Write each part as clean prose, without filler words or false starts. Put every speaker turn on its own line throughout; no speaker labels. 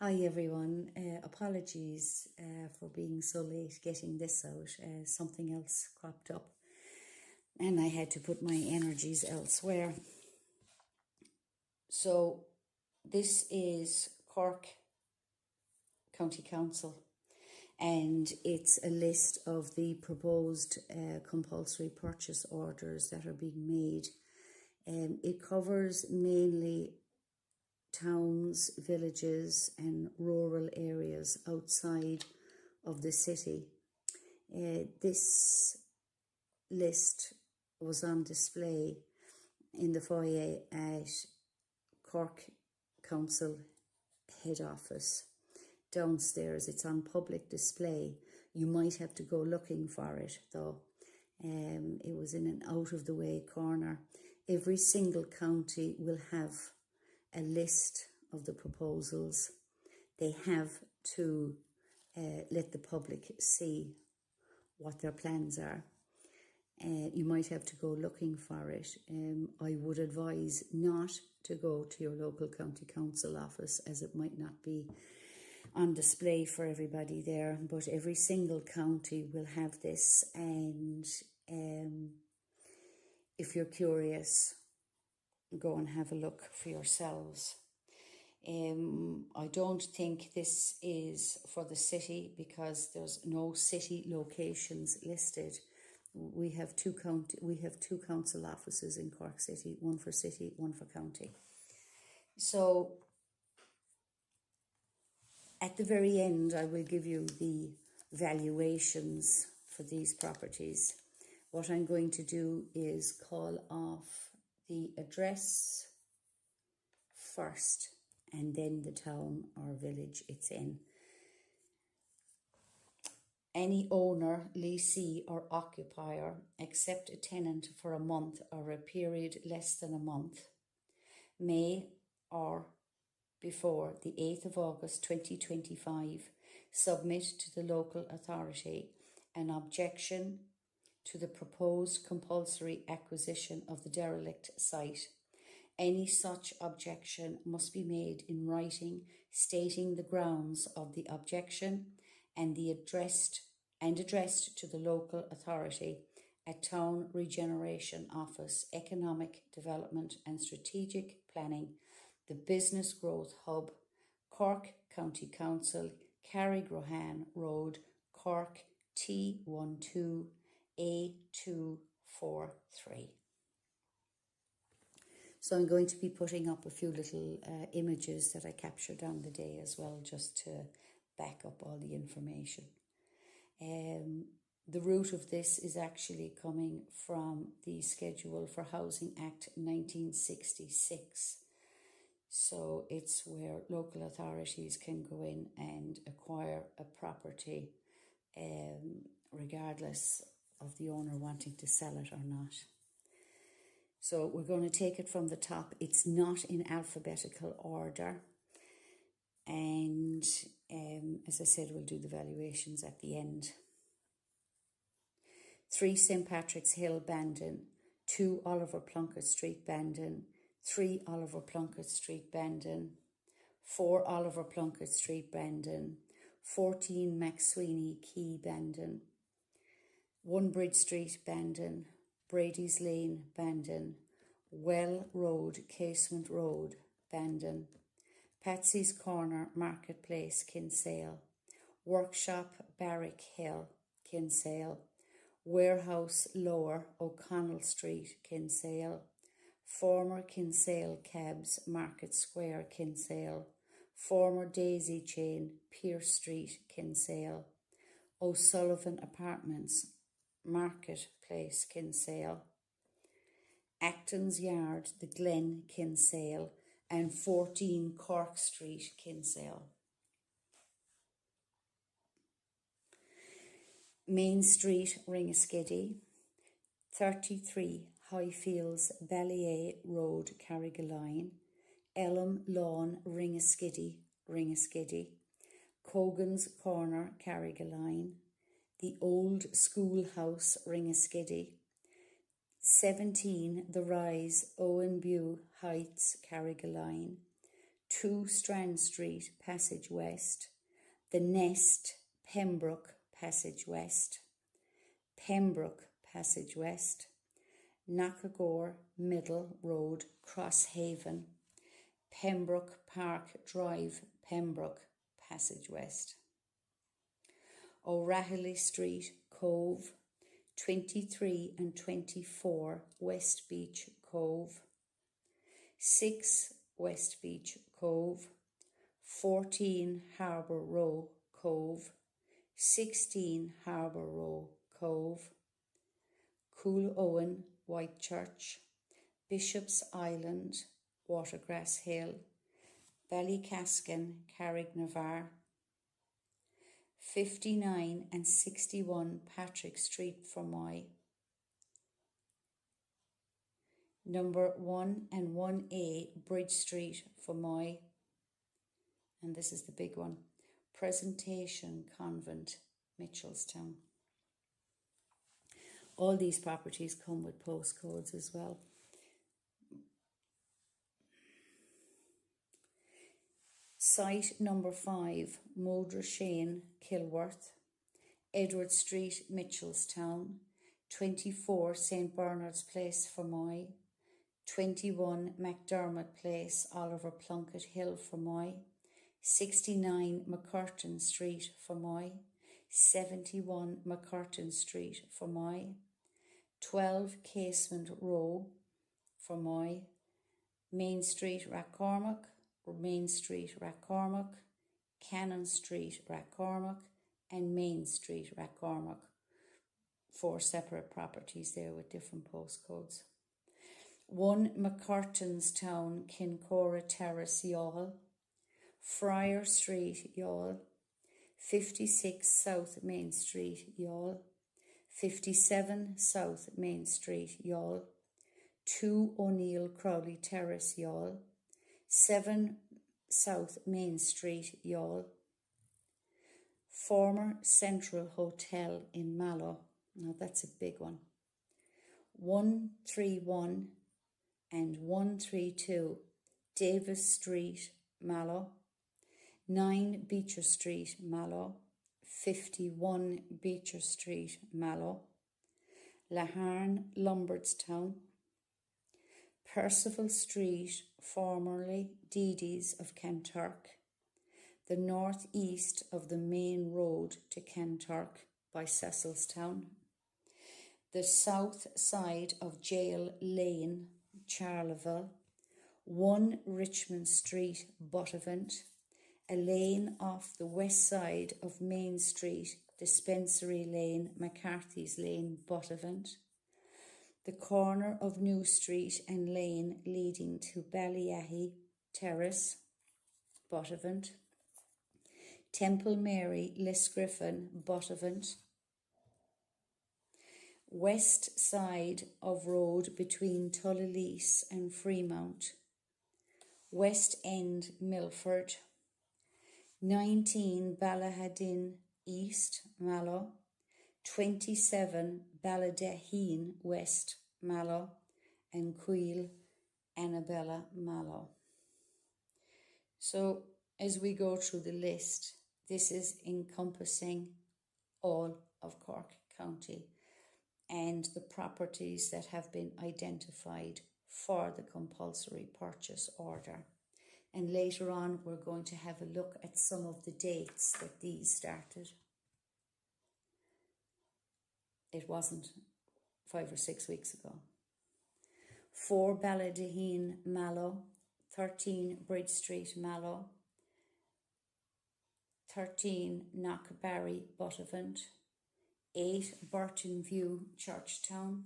Hi everyone, apologies for being so late getting this out. Something else cropped up and I had to put my energies elsewhere. So this is Cork County Council and it's a list of the proposed compulsory purchase orders that are being made. It covers mainly towns, villages and rural areas outside of the city. This list was on display in the foyer at Cork Council head office. Downstairs, it's on public display. You might have to go looking for it though. It was in an out of the way corner. Every single county will have a list of the proposals. They have to let the public see what their plans are. You might have to go looking for it. I would advise not to go to your local county council office as it might not be on display for everybody there, but every single county will have this, and if you're curious, go and have a look for yourselves. I don't think this is for the city because there's no city locations listed. We have two council offices in Cork City, one for city, one for county. So at the very end, I will give you the valuations for these properties. What I'm going to do is call off the address first and then the town or village it's in. Any owner, lessee or occupier, except a tenant for a month or a period less than a month, may or before the 8th of August 2025 submit to the local authority an objection to the proposed compulsory acquisition of the derelict site. Any such objection must be made in writing, stating the grounds of the objection and addressed to the local authority at Town Regeneration Office, Economic Development and Strategic Planning, the Business Growth Hub, Cork County Council, Carrigrohan Road, Cork, T12A243. So I'm going to be putting up a few little images that I captured on the day as well, just to back up all the information. The root of this is actually coming from the Schedule for Housing Act 1966. So it's where local authorities can go in and acquire a property regardless of the owner wanting to sell it or not. So we're going to take it from the top. It's not in alphabetical order. And as I said, we'll do the valuations at the end. 3 St. Patrick's Hill, Bandon. 2 Oliver Plunkett Street, Bandon. 3 Oliver Plunkett Street, Bandon. 4 Oliver Plunkett Street, Bandon. 14 McSweeney Quay, Bandon. 1 Bridge Street, Bandon. Brady's Lane, Bandon. Well Road, Casement Road, Bandon. Patsy's Corner, Marketplace, Kinsale. Workshop, Barrack Hill, Kinsale. Warehouse Lower, O'Connell Street, Kinsale. Former Kinsale Cabs, Market Square, Kinsale. Former Daisy Chain, Pierce Street, Kinsale. O'Sullivan Apartments, Marketplace, Kinsale. Acton's Yard, The Glen, Kinsale, and 14 Cork Street, Kinsale. Main Street, Ringaskiddy. 33 Highfields, Ballier Road, Carrigaline. Elm Lawn, Ringaskiddy. Cogan's Corner, Carrigaline. The Old Schoolhouse, Ringaskiddy. 17 The Rise, Owenbew Heights, Carrigaline. 2 Strand Street, Passage West, The Nest, Pembroke, Passage West, Pembroke, Passage West, Knockagore Middle Road, Crosshaven, Pembroke Park Drive, Pembroke, Passage West. O'Rahilly Street, Cove, 23 and 24 West Beach Cove, 6 West Beach Cove, 14 Harbour Row Cove, 16 Harbour Row Cove, Cool Owen Whitechurch, Bishop's Island, Watergrass Hill, Ballycascan, Carrignavar, 59 and 61 Patrick Street, Fermoy, number 1 and 1A Bridge Street, Fermoy, and this is the big one, Presentation Convent, Mitchelstown. All these properties come with postcodes as well. Site number 5, Modrashane, Kilworth, Edward Street, Mitchelstown, 24 St Bernard's Place, Fermoy, 21 McDermott Place, Oliver Plunkett Hill, Fermoy, 69 McCurtain Street, Fermoy, 71 McCurtain Street, Fermoy, 12 Casement Row, Fermoy, Main Street, Rathcormac, Main Street, Rathcormac, Cannon Street, Rathcormac, and Main Street, Rathcormac. 4 separate properties there with different postcodes. 1 McCurtainstown, Kincora Terrace, Youghal, Friar Street, Youghal, 56 South Main Street, Youghal, 57 South Main Street, Youghal, 2 O'Neill Crowley Terrace, Youghal, 7 South Main Street, Youghal, former Central Hotel in Mallow. Now that's a big one. 131 and 132 Davis Street, Mallow, 9 Beecher Street, Mallow, 51 Beecher Street, Mallow, Laharn, Lombardstown, Percival Street, formerly Deedee's of Kanturk, the northeast of the main road to Kanturk by Cecilstown, the south side of Jail Lane, Charleville, 1 Richmond Street, Buttevant, a lane off the west side of Main Street, Dispensary Lane, McCarthy's Lane, Buttevant, the corner of New Street and Lane leading to Ballyahy Terrace, Buttevant, Temple Mary, Lisgriffin, Buttevant, west side of road between Tullalease and Fremount, West End, Milford, 19 Ballahadin East, Mallow, 27 Balladaheen West, Mallow, and Queel, Annabella, Mallow. So as we go through the list, this is encompassing all of Cork County and the properties that have been identified for the compulsory purchase order. And later on, we're going to have a look at some of the dates that these started. It wasn't 5 or 6 weeks ago. 4 Balladaheen, Mallow, 13 Bridge Street, Mallow, 13 Knockbarry, Buttevant, 8 Burton View, Churchtown,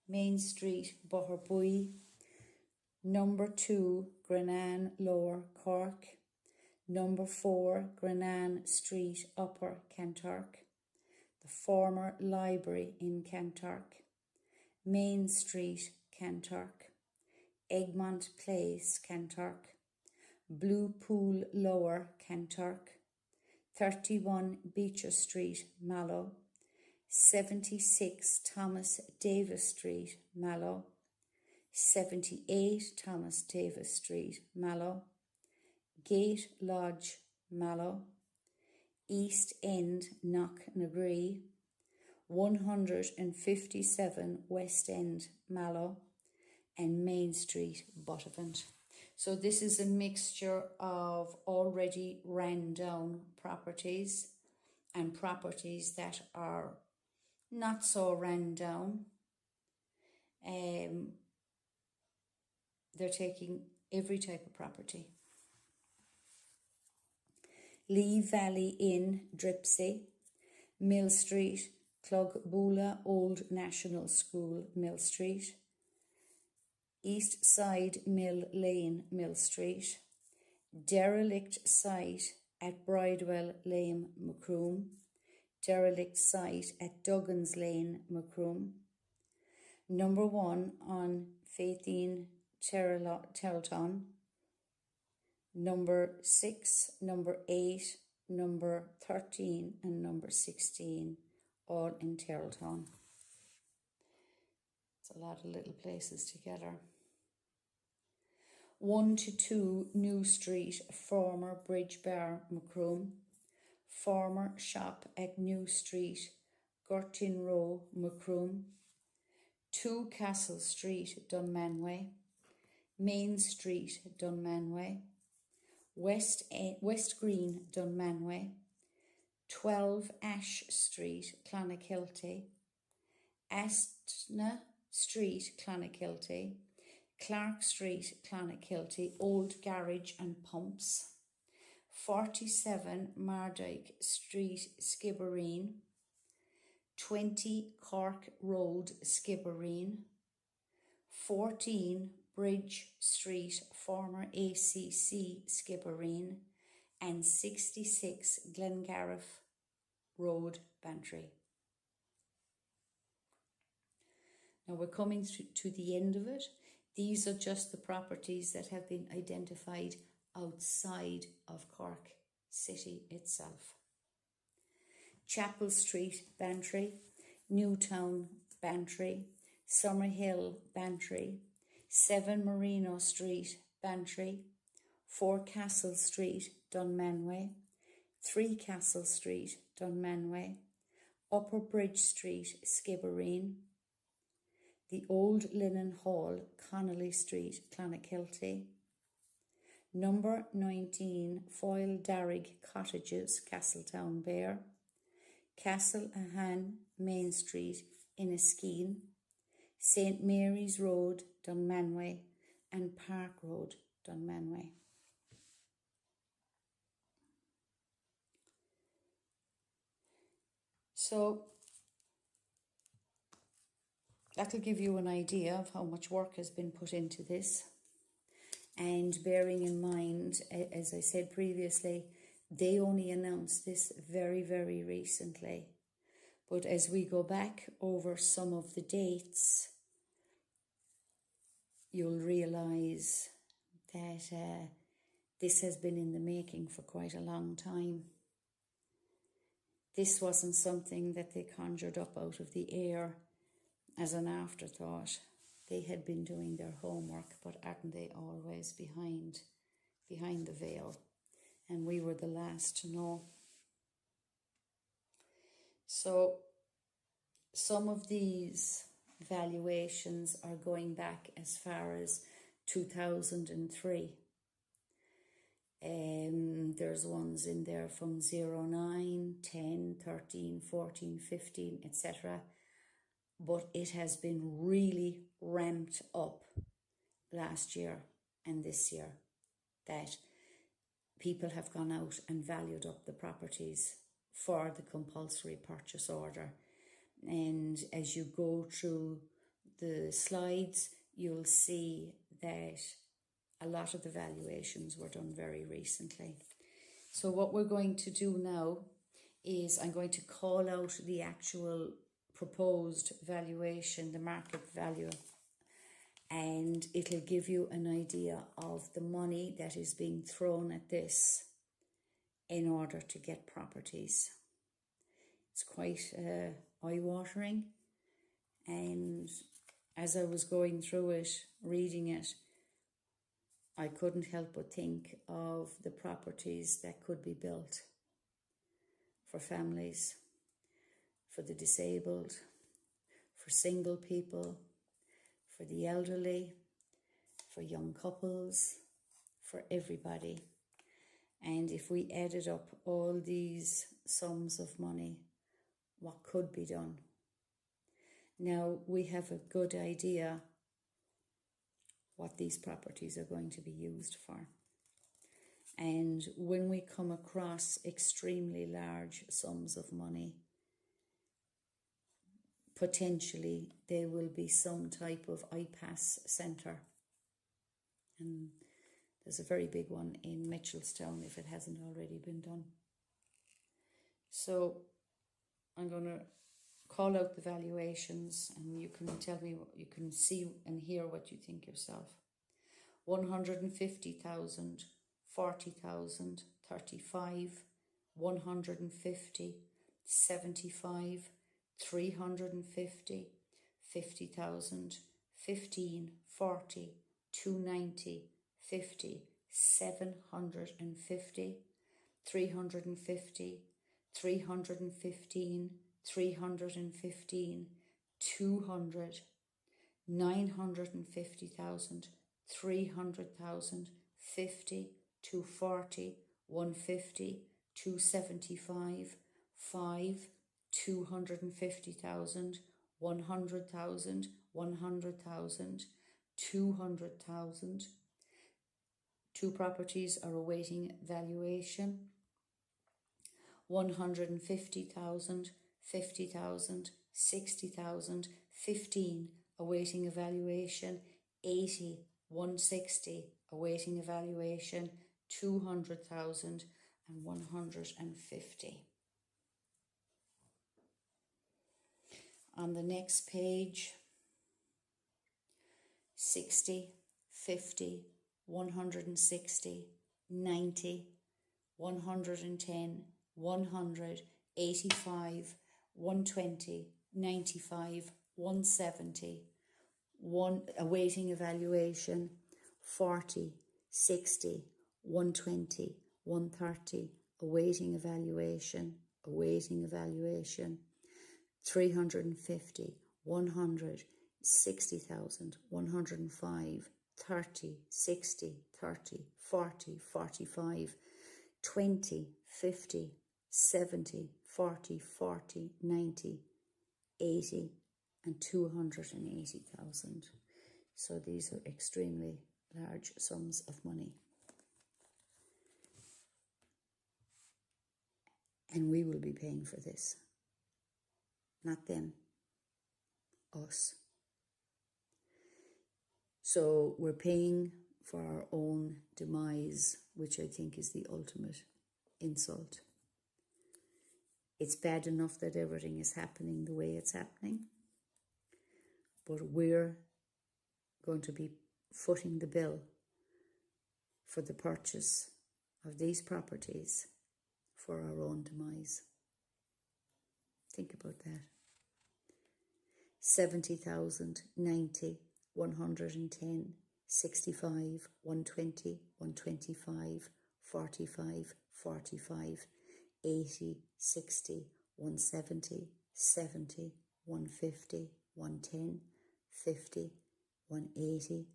Main Street, Butterbui, number 2 Grenane, Lower Cork, number 4 Grenane Street, Upper Kanturk, the former library in Kanturk, Main Street, Kanturk, Egmont Place, Kanturk, Blue Pool, Lower Kanturk, 31 Beecher Street, Mallow, 76 Thomas Davis Street, Mallow, 78 Thomas Davis Street, Mallow, Gate Lodge, Mallow, East End, Knocknagree, 157 West End, Mallow, and Main Street, Buttevant. So this is a mixture of already ran down properties and properties that are not so ran down. They're taking every type of property. Lee Valley Inn, Dripsey, Mill Street, Clogboola Old National School, Mill Street, East Side Mill Lane, Mill Street, derelict site at Bridewell Lane, Macroom, derelict site at Duggins Lane, Macroom, number 1 on Faithine Terleton, number 6, number 8, number 13 and number 16, all in Terleton. It's a lot of little places together. 1 to 2 New Street, former Bridge Bar, Macroom, former shop at New Street, Gurtin Row, Macroom, 2 Castle Street, Dunmanway, Main Street, Dunmanway, West Green, Dunmanway, 12 Ash Street, Clonakilty, Astna Street, Clonakilty, Clark Street, Clonakilty, Old Garage and Pumps, 47 Mardyke Street, Skibbereen, 20 Cork Road, Skibbereen, 14 Bridge Street, former ACC, Skibbereen, and 66 Glengariff Road, Bantry. Now we're coming to the end of it. These are just the properties that have been identified outside of Cork City itself. Chapel Street, Bantry, Newtown, Bantry, Summerhill, Bantry, 7 Merino Street, Bantry, 4 Castle Street, Dunmanway, 3 Castle Street, Dunmanway, Upper Bridge Street, Skibbereen, the Old Linen Hall, Connolly Street, Clonakilty, number 19 Foyle Darrig Cottages, Castletown Bear, Castle Ahan, Main Street, Inniskeen, St Mary's Road, Dunmanway, and Park Road, Dunmanway. So that'll give you an idea of how much work has been put into this. And bearing in mind, as I said previously, they only announced this very, very recently. But as we go back over some of the dates, you'll realise that this has been in the making for quite a long time. This wasn't something that they conjured up out of the air as an afterthought. They had been doing their homework, but aren't they always behind the veil? And we were the last to know. So some of these valuations are going back as far as 2003. There's ones in there from 09, 10, 13, 14, 15, etc. But it has been really ramped up last year and this year, that people have gone out and valued up the properties for the compulsory purchase order. And as you go through the slides, you'll see that a lot of the valuations were done very recently. So what we're going to do now is I'm going to call out the actual proposed valuation, the market value, and it'll give you an idea of the money that is being thrown at this in order to get properties. It's quite eye-watering, and as I was going through it, reading it, I couldn't help but think of the properties that could be built for families, for the disabled, for single people, for the elderly, for young couples, for everybody. And if we added up all these sums of money, what could be done? Now, we have a good idea what these properties are going to be used for. And when we come across extremely large sums of money, potentially there will be some type of IPAS centre. And there's a very big one in Mitchellstown if it hasn't already been done. So I'm going to call out the valuations and you can tell me what you can see and hear what you think yourself. 150,000, 40,000, 35, 150, 75, 350, 50,000, 15, 40, 290, 50, 750, 350, 315, 315, 200, 950,000, 300,000, 50, 240, 150, 275, 5, 250,000, 100,000, 100,000, 200,000. Two properties are awaiting valuation. 150,000, 50,000, 60,000, 15 awaiting evaluation, 80, 160 awaiting evaluation, 200,000 and 150. On the next page, 60, 50, 160, 90, 110, 100, 85, 120, 95, 170, 1 awaiting evaluation, 40, 60, 120, 130, awaiting evaluation, 350, 100, 60,000, 105, 30, 60, 30, 40, 45, 20, 50, 70, 40, 40, 90, 80 and 280,000. So these are extremely large sums of money. And we will be paying for this. Not them. Us. So we're paying for our own demise, which I think is the ultimate insult. It's bad enough that everything is happening the way it's happening, but we're going to be footing the bill for the purchase of these properties for our own demise. Think about that. 70,000, 90, 110, 65, 120, 125, 45, 45, 80, 60, 170, 70, 150, 110, 50, 180,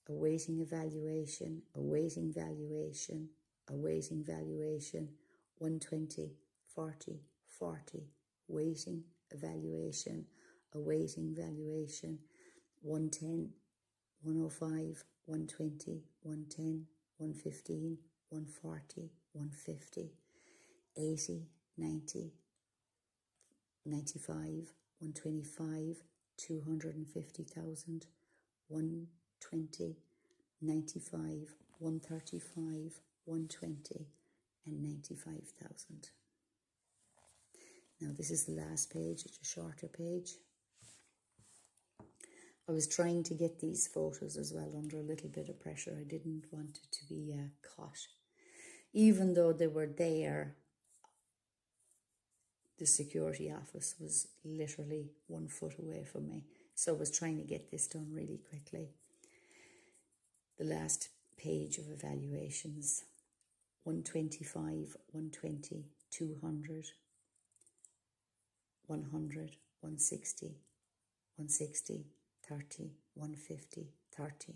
awaiting evaluation, awaiting valuation, awaiting valuation, 120, 40, 40, waiting evaluation, awaiting valuation, 110, 105, 120, 110, 115, 140, 150, 80, 90, 95, 125, 250,000, 120, 95, 135, 120 and 95,000. Now this is the last page, it's a shorter page. I was trying to get these photos as well under a little bit of pressure. I didn't want it to be caught. Even though they were there, the security office was literally 1 foot away from me. So I was trying to get this done really quickly. The last page of evaluations: 125, 120, 200, 100, 160, 160, 30, 150, 30,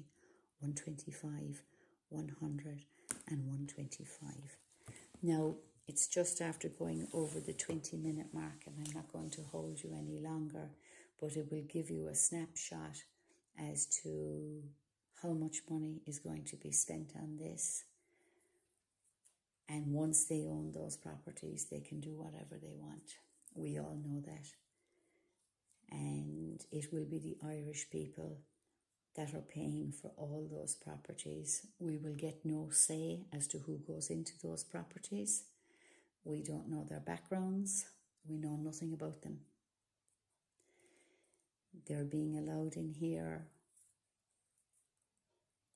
125, 100 and 125. Now, it's just after going over the 20-minute mark, and I'm not going to hold you any longer, but it will give you a snapshot as to how much money is going to be spent on this. And once they own those properties, they can do whatever they want. We all know that. And it will be the Irish people that are paying for all those properties. We will get no say as to who goes into those properties. We don't know their backgrounds. We know nothing about them. They're being allowed in here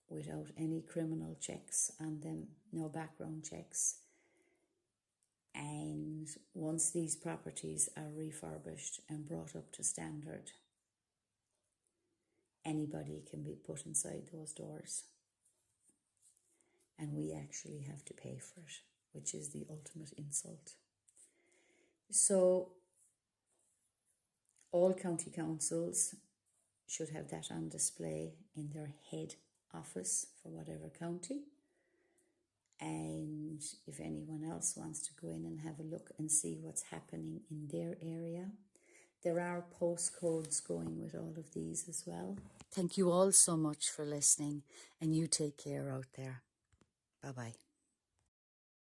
without any criminal checks on them, no background checks. And once these properties are refurbished and brought up to standard, anybody can be put inside those doors. And we actually have to pay for it, which is the ultimate insult. So all county councils should have that on display in their head office for whatever county. And if anyone else wants to go in and have a look and see what's happening in their area, there are postcodes going with all of these as well. Thank you all so much for listening, and you take care out there. Bye-bye.